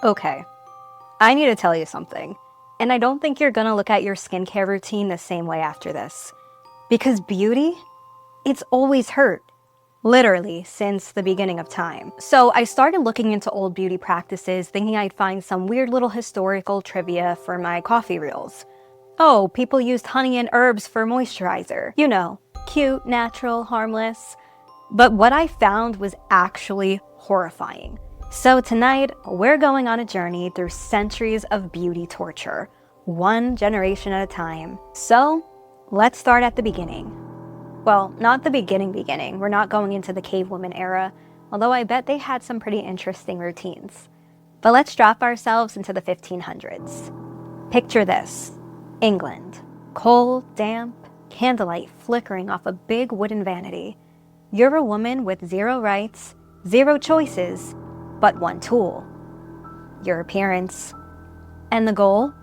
Okay, I need to tell you something. And I don't think you're gonna look at your skincare routine the same way after this. Because beauty, it's always hurt. Literally, since the beginning of time. So I started looking into old beauty practices, thinking I'd find some weird little historical trivia for my coffee reels. Oh, people used honey and herbs for moisturizer. You know, cute, natural, harmless. But what I found was actually horrifying. So tonight, we're going on a journey through centuries of beauty torture, one generation at a time. So, let's start at the beginning. Well, not the beginning. We're not going into the cavewoman era, although I bet they had some pretty interesting routines. But let's drop ourselves into the 1500s. Picture this. England. Cold, damp, candlelight flickering off a big wooden vanity. You're a woman with zero rights, zero choices, but one tool. Your appearance. And the goal?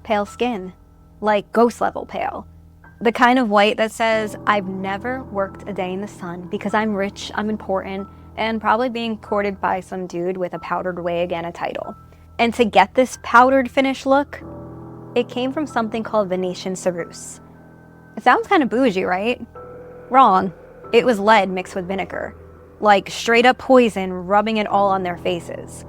Pale skin. Like ghost level pale. The kind of white that says, I've never worked a day in the sun because I'm rich, I'm important, and probably being courted by some dude with a powdered wig and a title. And to get this powdered finish look, it came from something called Venetian ceruse. It sounds kind of bougie, right? Wrong. It was lead mixed with vinegar. Like straight up poison, rubbing it all on their faces.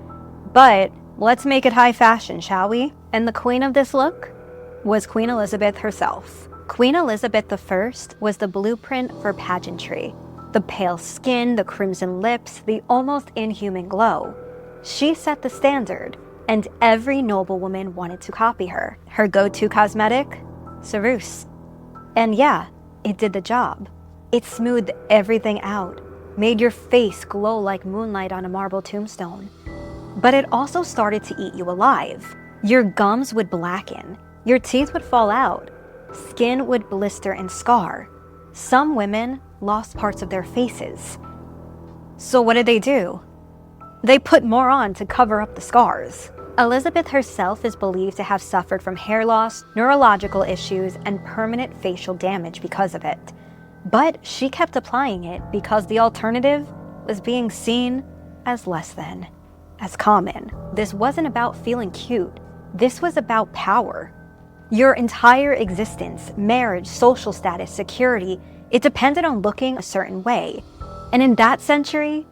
But let's make it high fashion, shall we? And the queen of this look was Queen Elizabeth herself. Queen Elizabeth I was the blueprint for pageantry. The pale skin, the crimson lips, the almost inhuman glow. She set the standard, and every noblewoman wanted to copy her. Her go-to cosmetic? Ceruse. And yeah, it did the job. It smoothed everything out, made your face glow like moonlight on a marble tombstone. But it also started to eat you alive. Your gums would blacken, your teeth would fall out, skin would blister and scar. Some women lost parts of their faces. So what did they do? They put more on to cover up the scars. Elizabeth herself is believed to have suffered from hair loss, neurological issues, and permanent facial damage because of it. But she kept applying it because the alternative was being seen as less than, as common. This wasn't about feeling cute. This was about power. Your entire existence, marriage, social status, security, it depended on looking a certain way. And in that century,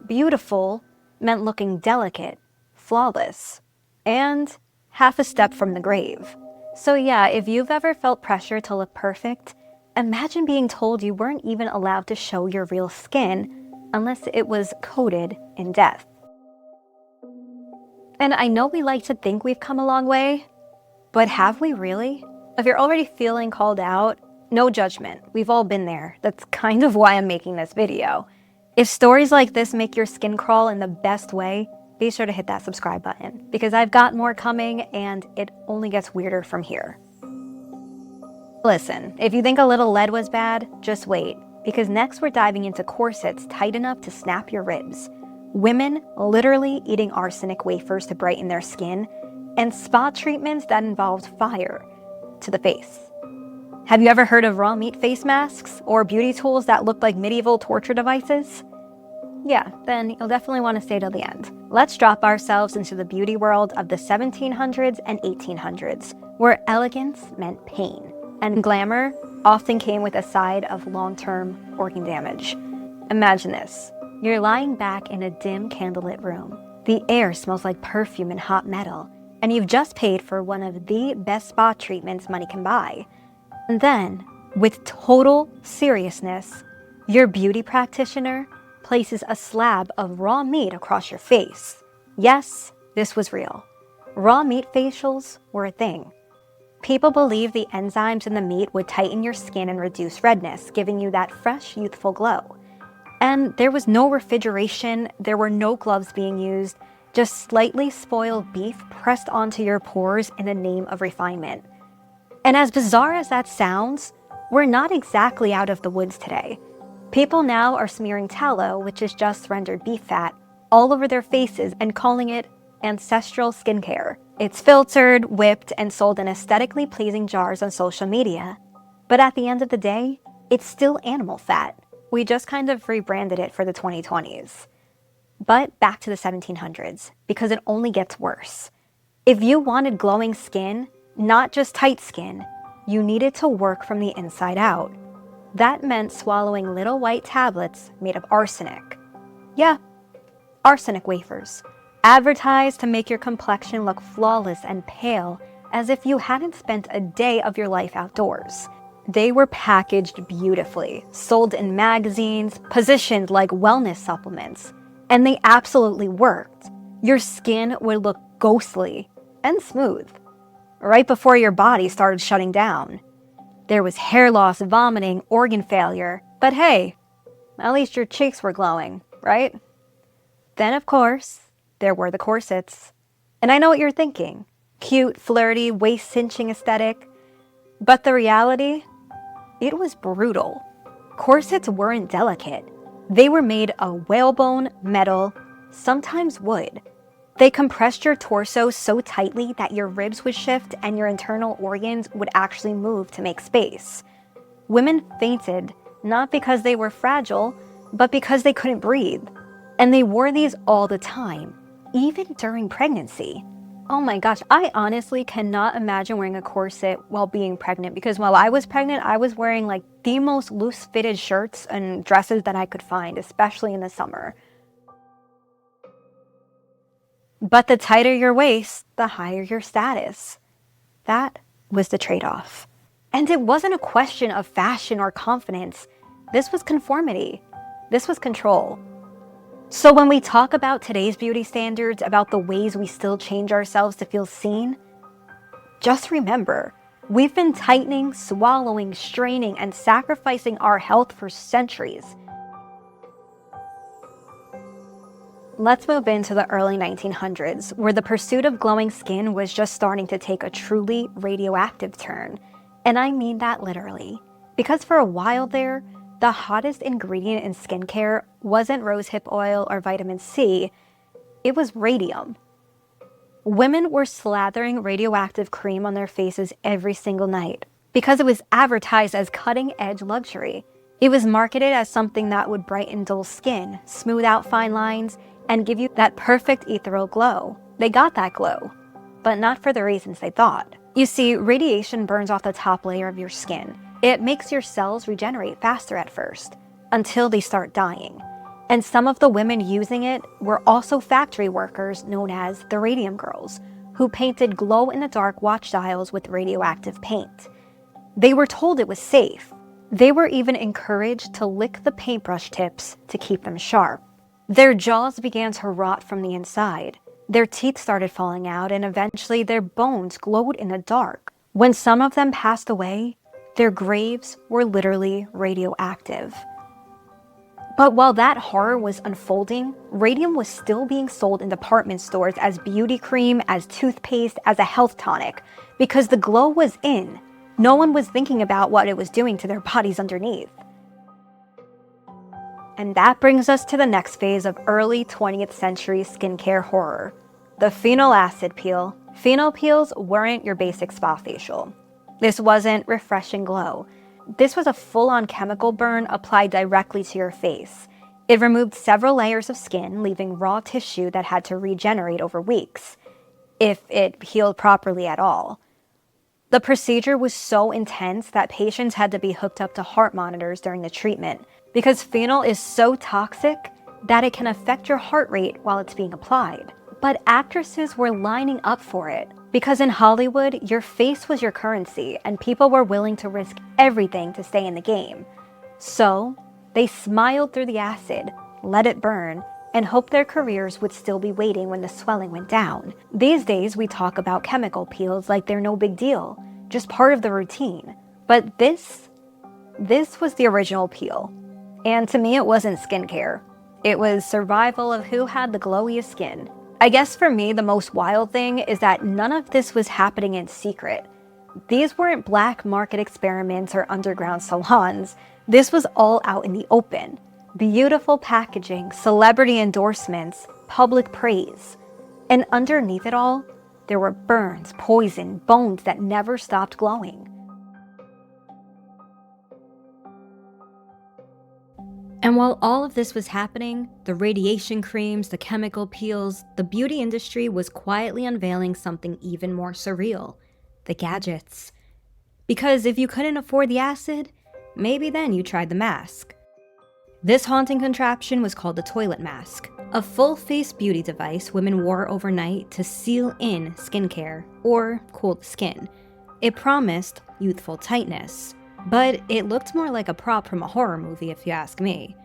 beautiful meant looking delicate, flawless, and half a step from the grave. So yeah, if you've ever felt pressure to look perfect, imagine being told you weren't even allowed to show your real skin unless it was coated in death. And I know we like to think we've come a long way, but have we really? If you're already feeling called out, no judgment. We've all been there. That's kind of why I'm making this video. If stories like this make your skin crawl in the best way, be sure to hit that subscribe button, because I've got more coming and it only gets weirder from here. Listen, if you think a little lead was bad, just wait, because next we're diving into corsets tight enough to snap your ribs, women literally eating arsenic wafers to brighten their skin, and spa treatments that involved fire to the face. Have you ever heard of raw meat face masks or beauty tools that look like medieval torture devices? Yeah, then you'll definitely want to stay till the end. Let's drop ourselves into the beauty world of the 1700s and 1800s, where elegance meant pain, and glamour often came with a side of long-term organ damage. Imagine this. You're lying back in a dim candlelit room. The air smells like perfume and hot metal, and you've just paid for one of the best spa treatments money can buy. And then, with total seriousness, your beauty practitioner places a slab of raw meat across your face. Yes, this was real. Raw meat facials were a thing. People believed the enzymes in the meat would tighten your skin and reduce redness, giving you that fresh, youthful glow. And there was no refrigeration, there were no gloves being used, just slightly spoiled beef pressed onto your pores in the name of refinement. And as bizarre as that sounds, we're not exactly out of the woods today. People now are smearing tallow, which is just rendered beef fat, all over their faces and calling it ancestral skincare. It's filtered, whipped, and sold in aesthetically pleasing jars on social media. But at the end of the day, it's still animal fat. We just kind of rebranded it for the 2020s. But back to the 1700s, because it only gets worse. If you wanted glowing skin, not just tight skin, you needed to work from the inside out. That meant swallowing little white tablets made of arsenic. Yeah, arsenic wafers, advertised to make your complexion look flawless and pale, as if you hadn't spent a day of your life outdoors. They were packaged beautifully, sold in magazines, positioned like wellness supplements, and they absolutely worked. Your skin would look ghostly and smooth, right before your body started shutting down. There was hair loss, vomiting, organ failure, but hey, at least your cheeks were glowing, right? Then, of course, there were the corsets. And I know what you're thinking. Cute, flirty, waist-cinching aesthetic. But the reality? It was brutal. Corsets weren't delicate. They were made of whalebone, metal, sometimes wood. They compressed your torso so tightly that your ribs would shift and your internal organs would actually move to make space. Women fainted, not because they were fragile, but because they couldn't breathe. And they wore these all the time, even during pregnancy. Oh my gosh, I honestly cannot imagine wearing a corset while being pregnant, because while I was pregnant, I was wearing like the most loose-fitted shirts and dresses that I could find, especially in the summer. But the tighter your waist, the higher your status. That was the trade-off. And it wasn't a question of fashion or confidence. This was conformity. This was control. So when we talk about today's beauty standards, about the ways we still change ourselves to feel seen, just remember, we've been tightening, swallowing, straining, and sacrificing our health for centuries. Let's move into the early 1900s, where the pursuit of glowing skin was just starting to take a truly radioactive turn. And I mean that literally. Because for a while there, the hottest ingredient in skincare wasn't rosehip oil or vitamin C, it was radium. Women were slathering radioactive cream on their faces every single night because it was advertised as cutting-edge luxury. It was marketed as something that would brighten dull skin, smooth out fine lines, and give you that perfect ethereal glow. They got that glow, but not for the reasons they thought. You see, radiation burns off the top layer of your skin. It makes your cells regenerate faster at first, until they start dying. And some of the women using it were also factory workers known as the radium girls, who painted glow-in-the-dark watch dials with radioactive paint. They were told it was safe. They were even encouraged to lick the paintbrush tips to keep them sharp. Their jaws began to rot from the inside. Their teeth started falling out, and eventually their bones glowed in the dark. When some of them passed away, their graves were literally radioactive. But while that horror was unfolding, radium was still being sold in department stores as beauty cream, as toothpaste, as a health tonic, because the glow was in. No one was thinking about what it was doing to their bodies underneath. And that brings us to the next phase of early 20th century skincare horror, the phenol acid peel. Phenol peels weren't your basic spa facial. This wasn't refreshing glow. This was a full-on chemical burn applied directly to your face. It removed several layers of skin, leaving raw tissue that had to regenerate over weeks, if it healed properly at all. The procedure was so intense that patients had to be hooked up to heart monitors during the treatment, because phenol is so toxic that it can affect your heart rate while it's being applied. But actresses were lining up for it, because in Hollywood, your face was your currency, and people were willing to risk everything to stay in the game. So, they smiled through the acid, let it burn, and hoped their careers would still be waiting when the swelling went down. These days, we talk about chemical peels like they're no big deal, just part of the routine. But this was the original peel. And to me, it wasn't skincare. It was survival of who had the glowiest skin. I guess for me, the most wild thing is that none of this was happening in secret. These weren't black market experiments or underground salons. This was all out in the open. Beautiful packaging, celebrity endorsements, public praise. And underneath it all, there were burns, poison, bones that never stopped glowing. And while all of this was happening, the radiation creams, the chemical peels, the beauty industry was quietly unveiling something even more surreal: the gadgets. Because if you couldn't afford the acid, maybe then you tried the mask. This haunting contraption was called the toilet mask, a full-face beauty device women wore overnight to seal in skincare, or cool the skin. It promised youthful tightness, but it looked more like a prop from a horror movie if you ask me.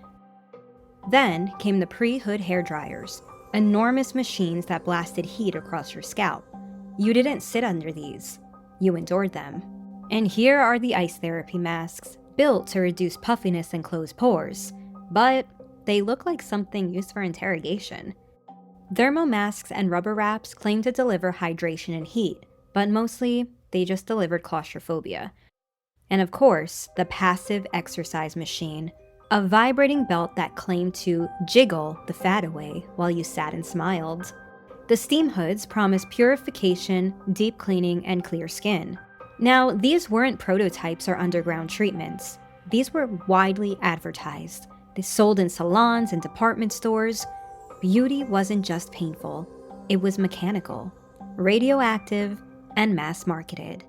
Then came the pre-hood hair dryers, enormous machines that blasted heat across your scalp. You didn't sit under these, you endured them. And here are the ice therapy masks, built to reduce puffiness and close pores, but they look like something used for interrogation. Thermo masks and rubber wraps claim to deliver hydration and heat, but mostly they just delivered claustrophobia. And of course, the passive exercise machine, a vibrating belt that claimed to jiggle the fat away while you sat and smiled. The steam hoods promised purification, deep cleaning, and clear skin. Now, these weren't prototypes or underground treatments. These were widely advertised. They sold in salons and department stores. Beauty wasn't just painful, it was mechanical, radioactive, and mass-marketed.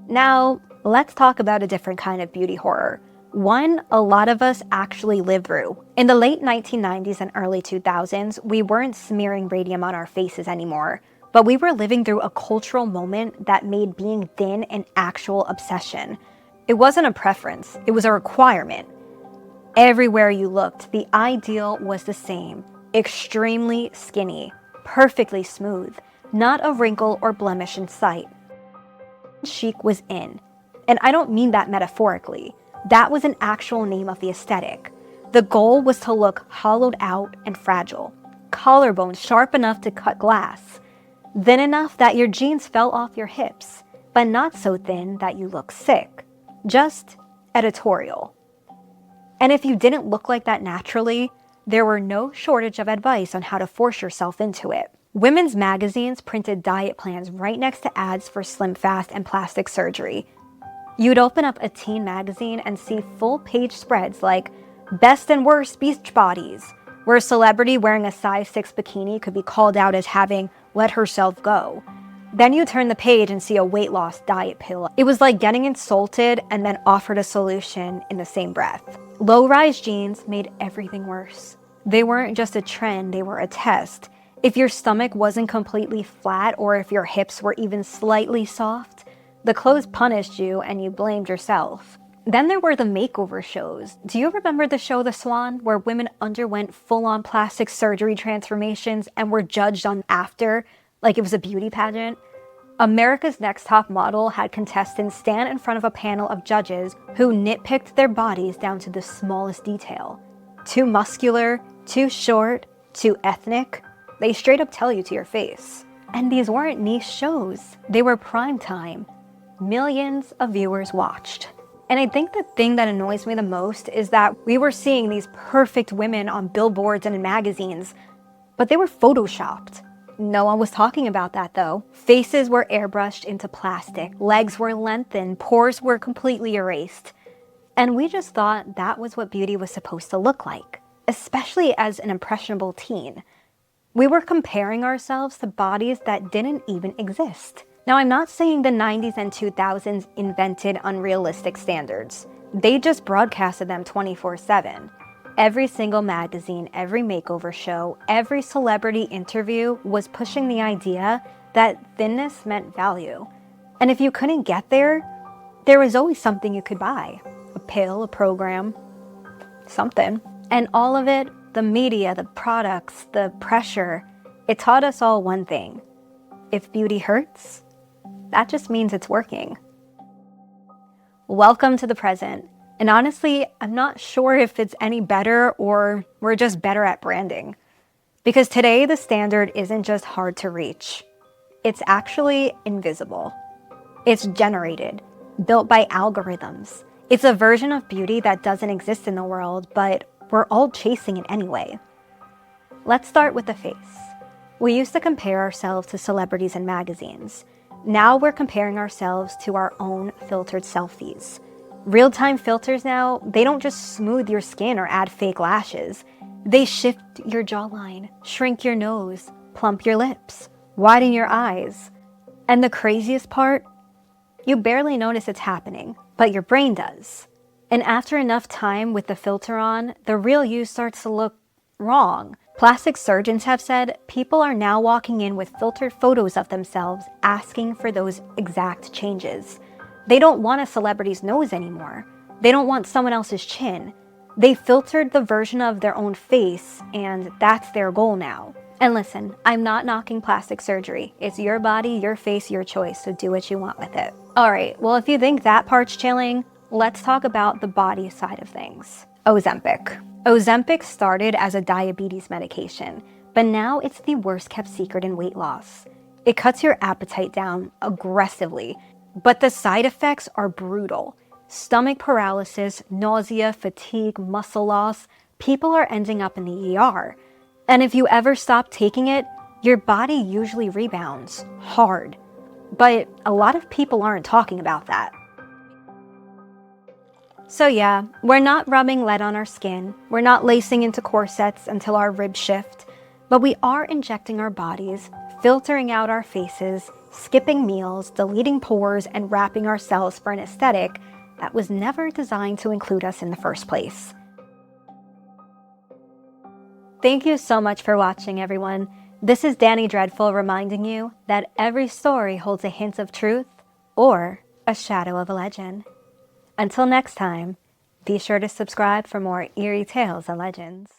Now, let's talk about a different kind of beauty horror. One a lot of us actually lived through. In the late 1990s and early 2000s, we weren't smearing radium on our faces anymore, but we were living through a cultural moment that made being thin an actual obsession. It wasn't a preference, it was a requirement. Everywhere you looked, the ideal was the same: extremely skinny, perfectly smooth, not a wrinkle or blemish in sight. Chic was in, and I don't mean that metaphorically. That was an actual name of the aesthetic. The goal was to look hollowed out and fragile, collarbones sharp enough to cut glass, thin enough that your jeans fell off your hips, but not so thin that you look sick. Just editorial. And if you didn't look like that naturally, there were no shortage of advice on how to force yourself into it. Women's magazines printed diet plans right next to ads for Slim Fast and plastic surgery. You'd open up a teen magazine and see full-page spreads like Best and Worst Beach Bodies, where a celebrity wearing a size 6 bikini could be called out as having let herself go. Then you turn the page and see a weight loss diet pill. It was like getting insulted and then offered a solution in the same breath. Low-rise jeans made everything worse. They weren't just a trend, they were a test. If your stomach wasn't completely flat or if your hips were even slightly soft, the clothes punished you and you blamed yourself. Then there were the makeover shows. Do you remember the show The Swan, where women underwent full-on plastic surgery transformations and were judged on after, like it was a beauty pageant? America's Next Top Model had contestants stand in front of a panel of judges who nitpicked their bodies down to the smallest detail. Too muscular, too short, too ethnic. They straight up tell you to your face. And these weren't niche shows. They were prime time. Millions of viewers watched. And I think the thing that annoys me the most is that we were seeing these perfect women on billboards and in magazines, but they were photoshopped. No one was talking about that though. Faces were airbrushed into plastic, legs were lengthened, pores were completely erased. And we just thought that was what beauty was supposed to look like, especially as an impressionable teen. We were comparing ourselves to bodies that didn't even exist. Now, I'm not saying the 90s and 2000s invented unrealistic standards. They just broadcasted them 24/7. Every single magazine, every makeover show, every celebrity interview was pushing the idea that thinness meant value. And if you couldn't get there, there was always something you could buy. A pill, a program, something. And all of it, the media, the products, the pressure, it taught us all one thing. If beauty hurts, that just means it's working. Welcome to the present. And honestly, I'm not sure if it's any better or we're just better at branding. Because today the standard isn't just hard to reach. It's actually invisible. It's generated, built by algorithms. It's a version of beauty that doesn't exist in the world, but we're all chasing it anyway. Let's start with the face. We used to compare ourselves to celebrities in magazines. Now we're comparing ourselves to our own filtered selfies. Real-time filters now, they don't just smooth your skin or add fake lashes. They shift your jawline, shrink your nose, plump your lips, widen your eyes. And the craziest part? You barely notice it's happening, but your brain does. And after enough time with the filter on, the real you starts to look wrong. Plastic surgeons have said people are now walking in with filtered photos of themselves asking for those exact changes. They don't want a celebrity's nose anymore. They don't want someone else's chin. They filtered the version of their own face, and that's their goal now. And listen, I'm not knocking plastic surgery. It's your body, your face, your choice, so do what you want with it. Alright, well if you think that part's chilling, let's talk about the body side of things. Ozempic. Ozempic started as a diabetes medication, but now it's the worst kept secret in weight loss. It cuts your appetite down aggressively, but the side effects are brutal. Stomach paralysis, nausea, fatigue, muscle loss. People are ending up in the ER. And if you ever stop taking it, your body usually rebounds hard. But a lot of people aren't talking about that. So yeah, we're not rubbing lead on our skin, we're not lacing into corsets until our ribs shift, but we are injecting our bodies, filtering out our faces, skipping meals, deleting pores, and wrapping ourselves for an aesthetic that was never designed to include us in the first place. Thank you so much for watching, everyone. This is Danie Dreadful reminding you that every story holds a hint of truth or a shadow of a legend. Until next time, be sure to subscribe for more eerie tales and legends.